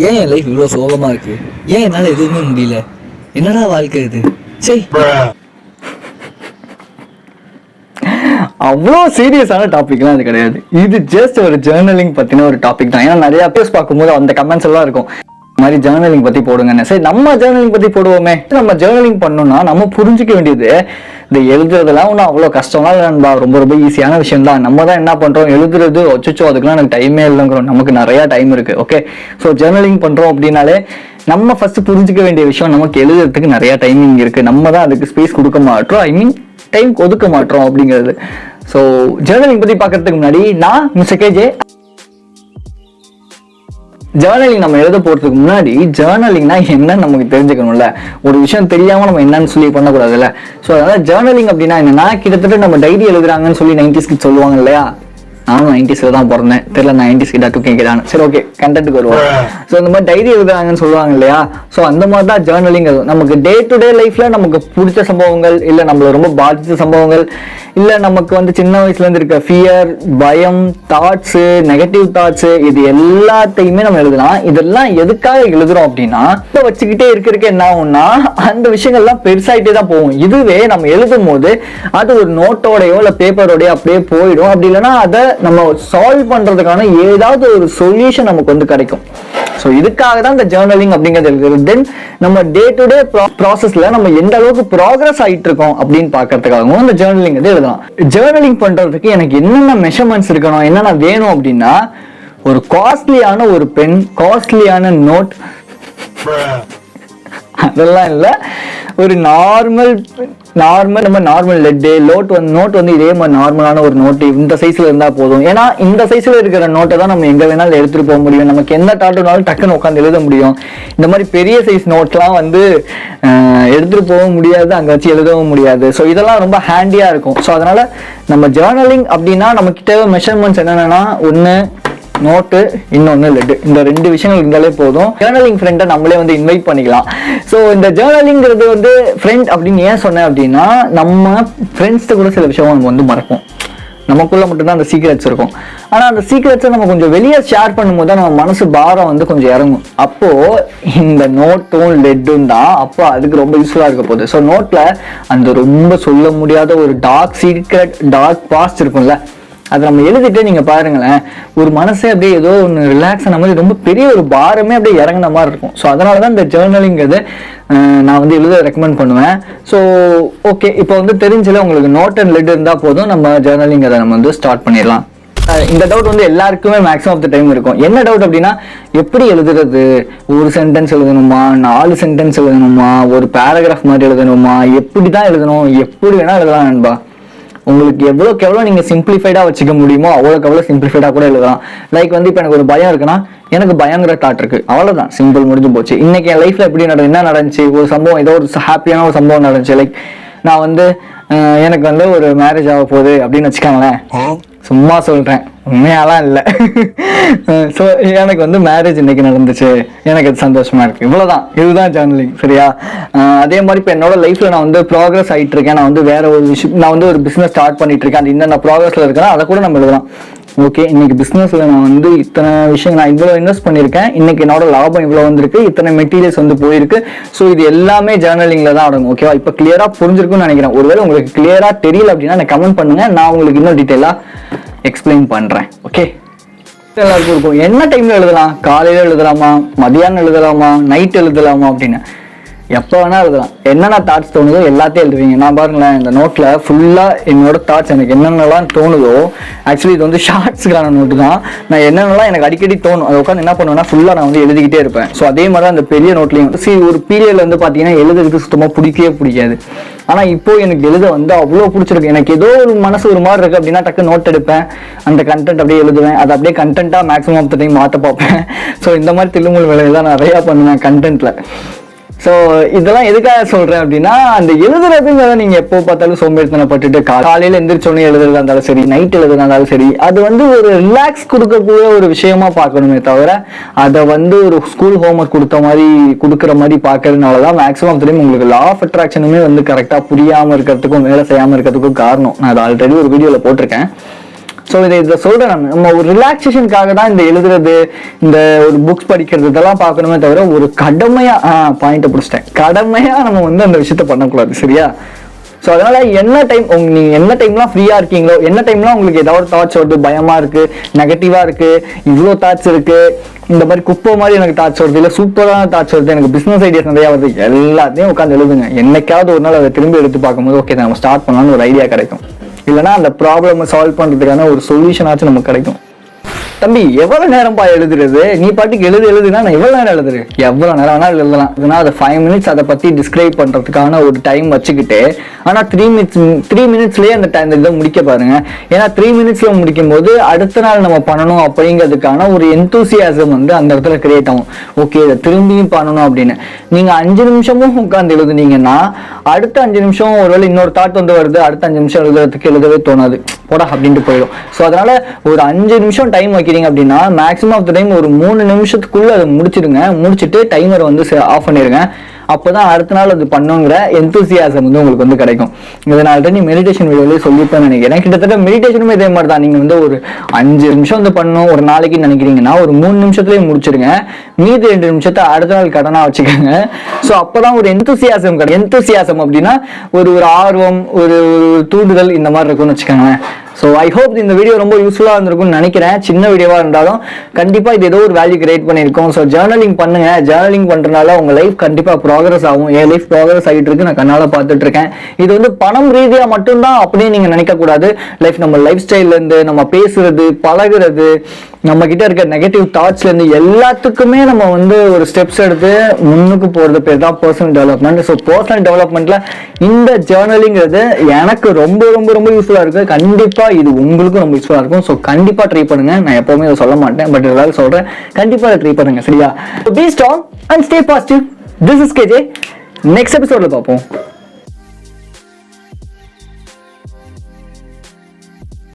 ஏன் என் லைஃப் இவ்வளோ சோகமா இருக்கு? ஏன் என்னால் எதுவுமே முடியல? என்னடா வாழ்க்கை இது? சரி, அவ்வளோ சீரியஸான டாபிக்லாம் அது கிடையாது. இது ஜஸ்ட் ஒரு ஜேர்னலிங் பற்றின ஒரு டாபிக் தான். ஏன்னா நிறைய பேர் பார்க்கும்போது அந்த கமெண்ட்ஸ் எல்லாம் இருக்கும், இந்த மாதிரி ஜேர்னலிங் பற்றி போடுங்கன்னு. சரி, நம்ம ஜேர்னலிங் பற்றி போடுவோமே. நம்ம ஜேர்னலிங் பண்ணோம்னா நம்ம புரிஞ்சிக்க வேண்டியது, இந்த எழுதுறதுலாம் ஒன்றும் அவ்வளோ கஷ்டம்லாம் இல்லைன்பா, ரொம்ப ரொம்ப ஈஸியான விஷயம் தான். நம்ம தான் என்ன பண்ணுறோம், எழுதுறது வச்சுச்சோ அதுக்கெல்லாம் எனக்கு டைமே இல்லைங்கிறோம். நமக்கு நிறையா டைம் இருக்குது. ஓகே, ஸோ ஜேர்னலிங் பண்ணுறோம் அப்படின்னாலே நம்ம ஃபர்ஸ்ட் புரிஞ்சிக்க வேண்டிய விஷயம், நமக்கு எழுதுறதுக்கு நிறையா டைமிங் இருக்குது. நம்ம தான் அதுக்கு ஸ்பேஸ் கொடுக்க மாட்டோம், ஐ மீன் டைம் ஒதுக்க மாட்டோம் அப்படிங்கிறது. ஸோ ஜேர்னலிங் பற்றி பார்க்கறதுக்கு முன்னாடி நான் மிஸ்டர் கேஜே. ஜேர்னலிங் நம்ம எழுத போறதுக்கு முன்னாடி ஜேர்னலிங்னா என்னன்னு நமக்கு தெரிஞ்சுக்கணும்ல. ஒரு விஷயம் தெரியாம நம்ம என்னன்னு சொல்லி பண்ணக்கூடாதுல்ல. ஸோ அதனால ஜேர்னலிங் அப்படின்னா என்னன்னா, கிட்டத்தட்ட நம்ம டைரி எழுதுறாங்கன்னு சொல்லி 90s கிட்ஸ் சொல்லுவாங்க இல்லையா. நானும் 90s தான் பிறந்தேன், தெரியல நான் 90s கிட்ட கேட்கிறான்னு. சரி, ஓகே, கண்டென்ட்டுக்கு வருவோம். ஸோ இந்த மாதிரி டைரி எழுதுறாங்கன்னு சொல்லுவாங்க இல்லையா. ஸோ அந்த மாதிரி தான் ஜேர்னலிங். நமக்கு டே டு டே லைஃப்ல நமக்கு பிடிச்ச சம்பவங்கள், இல்லை நம்மள ரொம்ப பாதித்த சம்பவங்கள், இல்லை நமக்கு வந்து சின்ன வயசுல இருந்து இருக்க ஃபியர், பயம், தாட்ஸு, நெகட்டிவ் தாட்ஸு, இது எல்லாத்தையுமே நம்ம எழுதலாம். இதெல்லாம் எதுக்காக எழுதுறோம் அப்படின்னா, இப்போ வச்சுக்கிட்டே இருக்க என்ன ஆகும்னா அந்த விஷயங்கள்லாம் பெருசாயிட்டே தான் போகும். இதுவே நம்ம எழுதும் போது அது ஒரு நோட்டோடையோ இல்லை பேப்பரோடையோ அப்படியே போயிடும். அப்படி இல்லைன்னா அதை நம்ம சால்வ் பண்றதுக்கான ஏதாவது ஒரு சொல்யூஷன் நமக்கு வந்து கிடைக்கும். ஸோ இதுக்காக தான் இந்த ஜேர்னலிங் அப்படிங்கிறது இருக்குது. தென் நம்ம டே டு டே ப்ராசஸ்ல நம்ம எந்த அளவுக்கு ப்ராக்ரஸ் ஆகிட்டு இருக்கோம் அப்படின்னு பார்க்கறதுக்காகவும் இந்த ஜேர்னலிங் வந்து எழுதலாம். ஜேர்னலிங் பண்றதுக்கு எனக்கு என்னென்ன மெஷர்மெண்ட்ஸ் இருக்கணும், என்னென்ன வேணும் அப்படின்னா, ஒரு காஸ்ட்லியான ஒரு பென், காஸ்ட்லியான நோட், அதெல்லாம் இல்லை, ஒரு நார்மல் நோட் வந்து இதே மாதிரி நார்மலான ஒரு நோட்டு இந்த சைஸ்ல இருந்தா போதும். ஏன்னா இந்த சைஸ்ல இருக்கிற நோட்டை தான் நம்ம எங்க வேணாலும் எடுத்துட்டு போக முடியும். நமக்கு எந்த டாட்டுனாலும் டக்குன்னு உட்காந்து எழுத முடியும். இந்த மாதிரி பெரிய சைஸ் நோட்லாம் வந்து எடுத்துட்டு போக முடியாது, அங்க வச்சு எழுதவும் முடியாது. ஸோ இதெல்லாம் ரொம்ப ஹேண்டியா இருக்கும். ஸோ அதனால நம்ம ஜேர்னலிங் அப்படின்னா நமக்கு தேவை மெஷர்மெண்ட்ஸ் என்னென்னா, ஒன்று நோட்டு, இன்னொன்று லெட். இந்த ரெண்டு விஷயங்கள் இருந்தாலே போதும். ஜேர்னலிங் ஃப்ரெண்டை நம்மளே வந்து இன்வைட் பண்ணிக்கலாம். ஸோ இந்த ஜேர்னலிங்கிறது வந்து ஃப்ரெண்ட் அப்படின்னு ஏன் சொன்னேன் அப்படின்னா, நம்ம ஃப்ரெண்ட்ஸ்ட்டு கூட சில விஷயம் நம்ம வந்து மறப்போம். நமக்குள்ள மட்டும்தான் அந்த சீக்ரெட்ஸ் இருக்கும். ஆனால் அந்த சீக்ரெட்ஸை நம்ம கொஞ்சம் வெளியே ஷேர் பண்ணும்போது தான் நம்ம மனசு பாரம் வந்து கொஞ்சம் இறங்கும். அப்போ இந்த நோட்டும் லெட்டும் தான் அப்போ அதுக்கு ரொம்ப யூஸ்ஃபுல்லாக இருக்க போகுது. ஸோ நோட்டில் அந்த ரொம்ப சொல்ல முடியாத ஒரு டார்க் சீக்ரெட், டார்க் பாஸ்ட் இருக்கும்ல, அதை நம்ம எழுதிட்டு நீங்க பாருங்களேன், ஒரு மனசே அப்படியே ஏதோ ஒன்று ரிலாக்ஸ் ஆன மாதிரி, ரொம்ப பெரிய ஒரு பாரமே அப்படியே இறங்கின மாதிரி இருக்கும். ஸோ அதனாலதான் இந்த ஜேர்னலிங்கிறது நான் வந்து எழுத ரெக்கமெண்ட் பண்ணுவேன். ஸோ ஓகே, இப்போ வந்து தெரிஞ்சல உங்களுக்கு நோட் அண்ட் லெட் இருந்தால் போதும், நம்ம ஜேர்னலிங் அதை நம்ம வந்து ஸ்டார்ட் பண்ணிடலாம். இந்த டவுட் வந்து எல்லாருக்குமே மேக்ஸிமம் ஆஃப் த டைம் இருக்கும். என்ன டவுட் அப்படின்னா, எப்படி எழுதுறது? ஒரு சென்டென்ஸ் எழுதணுமா, 4 சென்டென்ஸ் எழுதணுமா, ஒரு பேராகிராஃப் மாதிரி எழுதணுமா, எப்படி தான் எழுதணும்? எப்படி வேணா எழுதலாம் நண்பா. உங்களுக்கு எவ்வளோக்கு எவ்வளோ நீங்கள் சிம்பிளிஃபைடாக வச்சுக்க முடியுமோ அவ்வளோக்கு எவ்வளோ சிம்பிளிஃபைடாக கூட எழுதலாம். லைக் வந்து இப்போ எனக்கு ஒரு பயம் இருக்குன்னா, எனக்கு பயங்கர தாட் இருக்கு, அவ்வளோதான், சிம்பிள், முடிஞ்சு போச்சு. இன்னைக்கு என் லைஃப்ல எப்படி என்ன நடந்துச்சு, ஒரு சம்பவம், ஏதோ ஒரு ஹாப்பியான ஒரு சம்பவம் நடந்துச்சு. லைக் நான் வந்து எனக்கு வந்து ஒரு மேரேஜ் ஆக போகுது அப்படின்னு வச்சுக்காங்களேன், சும்மா சொல்றேன், உண்மையாலாம் இல்லை. ஸோ எனக்கு வந்து மேரேஜ் இன்னைக்கு நடந்துச்சு, எனக்கு அது சந்தோஷமா இருக்கு, இவ்வளோதான். இதுதான் ஜேர்னலிங், சரியா? அதே மாதிரி இப்போ என்னோட லைஃப்ல நான் வந்து ப்ராக்ரஸ் ஆகிட்டு இருக்கேன். நான் வந்து வேற ஒரு விஷயம், நான் வந்து ஒரு பிஸ்னஸ் ஸ்டார்ட் பண்ணிட்டு இருக்கேன். அது இன்னும் நான் ப்ராக்ரஸ்ல இருக்கேன், அதை கூட நம்ம எழுதலாம். ஓகே, இன்னைக்கு பிஸ்னஸ்ல நான் வந்து இத்தனை விஷயம், நான் இவ்வளோ இன்வெஸ்ட் பண்ணியிருக்கேன், இன்னைக்கு என்னோட லாபம் இவ்வளோ வந்திருக்கு, இத்தனை மெட்டீரியல்ஸ் வந்து போயிருக்கு. ஸோ இது எல்லாமே ஜேர்னலிங்ல தான் அடங்கும். ஓகேவா? இப்போ கிளியரா புரிஞ்சிருக்கும்னு நினைக்கிறேன். ஒருவேளை உங்களுக்கு கிளியரா தெரியல அப்படின்னா எனக்கு கமெண்ட் பண்ணுங்க, நான் உங்களுக்கு இன்னும் டீட்டெயிலா எக்ஸ்பிளைன் பண்றேன். ஓகே, எல்லாருக்கும் இருக்கும், என்ன டைம்ல எழுதலாம்? காலையில எழுதலாமா, மதியானம் எழுதலாமா, நைட் எழுதலாமா அப்படின்னு. எப்போ வேணா எழுதலாம். என்னென்ன தாட்ஸ் தோணுதோ எல்லாத்தையும் எழுதுவீங்க. நான் பாருங்களேன், இந்த நோட்ல ஃபுல்லா என்னோட தாட்ஸ், எனக்கு என்னென்னலாம் தோணுதோ, ஆக்சுவலி இது வந்து ஷார்ட்ஸுக்கான நோட்டு தான். நான் என்னென்னலாம் எனக்கு அடிக்கடி தோணும், அதை உட்காந்து என்ன பண்ணுவேன்னா ஃபுல்லா நான் வந்து எழுதிக்கிட்டே இருப்பேன். ஸோ அதே மாதிரி தான் அந்த பெரிய நோட்லையும் ஒரு பீரியட்ல வந்து பார்த்தீங்கன்னா எழுதுறதுக்கு சுத்தமாக பிடிக்காது. ஆனா இப்போ எனக்கு எழுத வந்து அவ்வளோ பிடிச்சிருக்கு. எனக்கு ஏதோ ஒரு மனசு ஒரு மாதிரி இருக்கு அப்படின்னா டக்கு நோட் எடுப்பேன், அந்த கண்டென்ட் அப்படியே எழுதுவேன், அதை அப்படியே கண்டென்ட்டா மேக்ஸிமம் ஆஃப் த டைம் மாற்ற பார்ப்பேன். ஸோ இந்த மாதிரி தில்லுமுல் வேலைகள் தான் நிறையா பண்ணுவேன் கண்டென்ட்ல. ஸோ இதெல்லாம் எதுக்காக சொல்றேன் அப்படின்னா, அந்த எழுதுறதுங்கிறத நீங்க எப்போ பார்த்தாலும் சோம்பேறித்தனப்பட்டுட்டு காலையில எந்திரிச்சோன்னே எழுதுறதா இருந்தாலும் சரி, நைட் எழுதுறதா இருந்தாலும் சரி, அது வந்து ஒரு ரிலாக்ஸ் கொடுக்கக்கூடிய ஒரு விஷயமா பார்க்கணுமே தவிர, அதை வந்து ஒரு ஸ்கூல் ஹோம்ஒர்க் கொடுக்குற மாதிரி பார்க்கறதுனாலதான் மேக்ஸிமம் தெரியும் உங்களுக்கு லா ஆஃப் அட்ராக்ஷனுமே வந்து கரெக்டா புரியாம இருக்கிறதுக்கும் வேலை செய்யாம இருக்கிறதுக்கும் காரணம். நான் அதை ஆல்ரெடி ஒரு வீடியோல போட்டிருக்கேன். ஸோ இதை சொல்றேன் நான், நம்ம ஒரு ரிலாக்ஸேஷனுக்காக தான் இந்த எழுதுறது, இந்த ஒரு புக்ஸ் படிக்கிறது இதெல்லாம் பார்க்கணுமே தவிர ஒரு கடமையா பாயிண்ட்டை பிடிச்சிட்டேன், கடமையா நம்ம வந்து அந்த விஷயத்த பண்ணக்கூடாது. சரியா? ஸோ அதனால என்ன டைம் நீங்கள் என்ன டைம்லாம் ஃப்ரீயாக இருக்கீங்களோ, என்ன டைம்லாம் உங்களுக்கு ஏதாவது தாட்ஸ் வருது, பயமாக இருக்குது, நெகட்டிவாக இருக்குது, இவ்வளோ தாட்ஸ் இருக்குது, இந்த மாதிரி குப்பை மாதிரி எனக்கு தாட்ஸ் வருது, இல்லை சூப்பரான தாட்ஸ் வருது, எனக்கு பிஸ்னஸ் ஐடியாஸ் நிறையா வருது, எல்லாத்தையும் உட்காந்து எழுதுங்க. என்னைக்காவது ஒரு நாள் அதை திரும்பி எடுத்து பார்க்கும்போது ஓகே நம்ம ஸ்டார்ட் பண்ணலாம்னு ஒரு ஐடியா கிடைக்கும். இல்லைனா அந்த ப்ராப்ளமை சால்வ் பண்ணுறதுக்கான ஒரு சொல்யூஷனாச்சும் நமக்கு கிடைக்கும். தம்பி எவ்வளவு நேரம்பா எழுதுறது, நீ பாட்டுக்கு எழுதுனா நான் எவ்வளவு நேரம் எழுதுறேன், எவ்வளவு நேரம் வேணாலும் எழுதலாம். ஏன்னா அதை 5 minutes அதை பத்தி டிஸ்கிரைப் பண்றதுக்கான ஒரு டைம் வச்சுக்கிட்டு, ஆனா 3 minutesலயே அந்த இதை முடிக்க பாருங்க. ஏன்னா 3 minutesல முடிக்கும் போது அடுத்த நாள் நம்ம பண்ணணும் அப்படிங்கிறதுக்கான ஒரு எந்தூசியாசம் வந்து அந்த இடத்துல கிரியேட் ஆகும். ஓகே இதை திரும்பியும் பண்ணணும் அப்படின்னு. நீங்க 5 நிமிஷமும் உட்காந்து எழுதுனீங்கன்னா அடுத்த 5 நிமிஷம் ஒருவேளை இன்னொரு தாட் வந்து வருது, அடுத்த 5 நிமிஷம் எழுதுறதுவே தோணாது, போடா அப்படின்ட்டு போயிடும். ஸோ அதனால ஒரு 5 நிமிஷம் டைம் வைக்கிறீங்க அப்படின்னா மேக்ஸிமம் ஆஃப் த டைம் ஒரு 3 நிமிஷத்துக்குள்ள அதை முடிச்சுட்டு டைமர் வந்து ஆஃப் பண்ணிடுங்க. அப்போதான் அடுத்த நாள் அது பண்ணுங்கிற எந்தூசியாசம் வந்து உங்களுக்கு வந்து கிடைக்கும். இதனால நீ மெடிடேஷன் வீடியோலேயே சொல்லிப்பேன் நினைக்கிறேன். கிட்டத்தட்ட மெடிடேஷனுமே இதே மாதிரி தான். நீங்க வந்து ஒரு 5 நிமிஷம் வந்து பண்ணணும் ஒரு நாளைக்கு நினைக்கிறீங்கன்னா ஒரு 3 நிமிஷத்துலயே முடிச்சிருங்க. மீதி 2 நிமிஷத்தை அடுத்த நாள் கடனா வச்சுக்கோங்க. ஸோ அப்போதான் ஒரு எந்தூசியாசம் கிடைக்கும். எந்தூசியாசம் அப்படின்னா ஒரு ஆர்வம், ஒரு தூண்டுதல் இந்த மாதிரி இருக்கும்னு வச்சுக்கோங்களேன். ஸோ ஐ ஹோப் இந்த வீடியோ ரொம்ப யூஸ்ஃபுல்லாக இருந்திருக்கும்னு நினைக்கிறேன். சின்ன வீடியோவாக இருந்தாலும் கண்டிப்பாக இது ஏதோ ஒரு வேல்யூ கிரியேட் பண்ணியிருக்கோம். ஸோ ஜேர்னலிங் பண்ணுங்க. ஜேர்னலிங் பண்ணுறதுனால உங்கள் லைஃப் கண்டிப்பாக ப்ராக்ரஸ் ஆகும். என் லைஃப் ப்ராக்ரஸ் ஆகிட்டு இருக்கு, நான் கண்ணால் பார்த்துட்டு இருக்கேன். இது வந்து பணம் ரீதியாக மட்டும்தான் அப்படின்னு நீங்கள் நினைக்கக்கூடாது. நம்ம லைஃப் ஸ்டைல்லேருந்து, நம்ம பேசுறது, பழகுறது, நம்ம கிட்ட இருக்க நெகட்டிவ் தாட்ஸ்லேருந்து எல்லாத்துக்குமே நம்ம வந்து ஒரு ஸ்டெப்ஸ் எடுத்து முன்னுக்கு போகிறது பேர் தான் பர்சனல் டெவலப்மெண்ட். ஸோ பர்சனல் டெவலப்மெண்ட்ல இந்த ஜேர்னலிங்கிறது எனக்கு ரொம்ப ரொம்ப ரொம்ப யூஸ்ஃபுல்லாக இருக்குது. கண்டிப்பாக இது உங்களுக்கும் ரொம்ப யூஸ்ஃபுல்லாக இருக்கும். ஸோ கண்டிப்பாக ட்ரை பண்ணுங்க. நான் எப்பவுமே இதை சொல்ல மாட்டேன், பட் எல்லாரும் சொல்றேன், கண்டிப்பாக ட்ரை பண்ணுங்க. சரியா? Be strong and stay positive. This is KJ. Next எபிசோட்ல பார்ப்போம்.